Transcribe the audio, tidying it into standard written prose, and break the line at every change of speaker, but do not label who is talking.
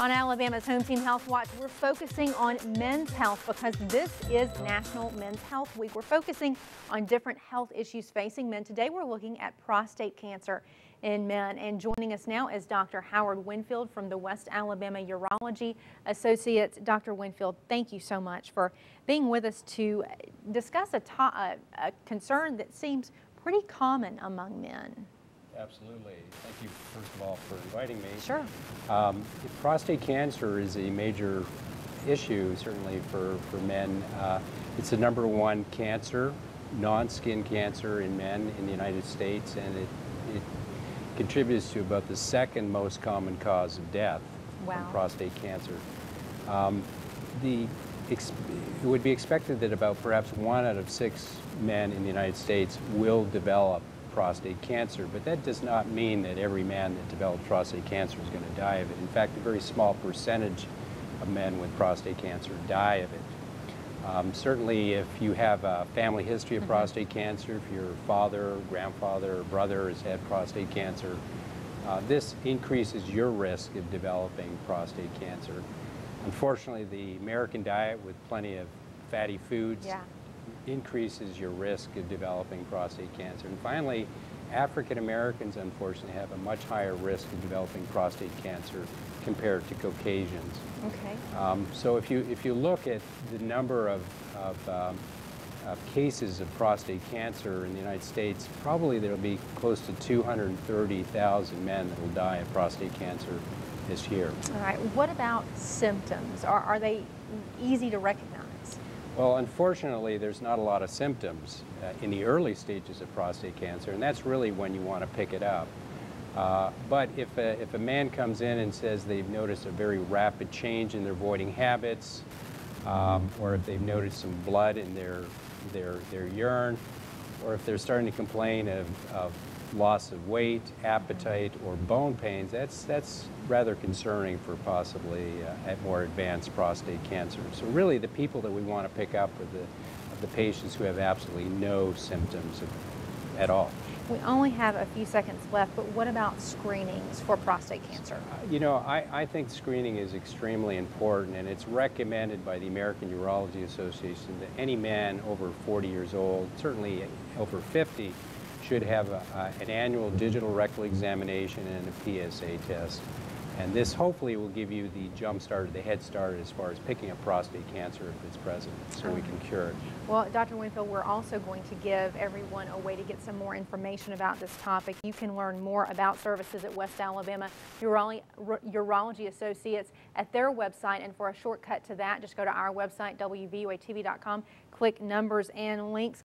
On Alabama's Home Team Health Watch, we're focusing on men's health because this is National Men's Health Week. We're focusing on different health issues facing men. Today we're looking at prostate cancer in men, and joining us now is Dr. Howard Winfield from the West Alabama Urology Associates. Dr. Winfield, thank you so much for being with us to discuss a concern that seems pretty common among men.
Absolutely. Thank you, first of all, for inviting me.
Sure.
Prostate cancer is a major issue, certainly for men. It's the #1 cancer, non-skin cancer in men in the United States, and it contributes to about the second most common cause of death from prostate cancer. It would be expected that about perhaps 1 out of 6 men in the United States will develop prostate cancer, but that does not mean that every man that develops prostate cancer is going to die of it. In fact, a very small percentage of men with prostate cancer die of it. Certainly, if you have a family history of prostate cancer, if your father, grandfather, or brother has had prostate cancer, this increases your risk of developing prostate cancer. Unfortunately, the American diet with plenty of fatty foods increases your risk of developing prostate cancer. And finally, African Americans unfortunately have a much higher risk of developing prostate cancer compared to Caucasians.
Okay.
So if you look at the number of cases of prostate cancer in the United States, probably there will be close to 230,000 men that will die of prostate cancer this year.
All right. What about symptoms? Are they easy to recognize?
Well, unfortunately, there's not a lot of symptoms in the early stages of prostate cancer, and that's really when you want to pick it up. But if a man comes in and says they've noticed a very rapid change in their voiding habits, or if they've noticed some blood in their urine, or if they're starting to complain of loss of weight, appetite, or bone pains, that's rather concerning for possibly at more advanced prostate cancer. So really the people that we want to pick up are the patients who have absolutely no symptoms at all.
We only have a few seconds left, but what about screenings for prostate cancer?
You know, I think screening is extremely important, and it's recommended by the American Urology Association that any man over 40 years old, certainly over 50, should have an annual digital rectal examination and a PSA test. And this hopefully will give you the jump start, the head start as far as picking up prostate cancer if it's present, so we can cure it.
Well, Dr. Winfield, we're also going to give everyone a way to get some more information about this topic. You can learn more about services at West Alabama Urology Associates at their website, and for a shortcut to that, just go to our website, WVUATV.com, click numbers and links.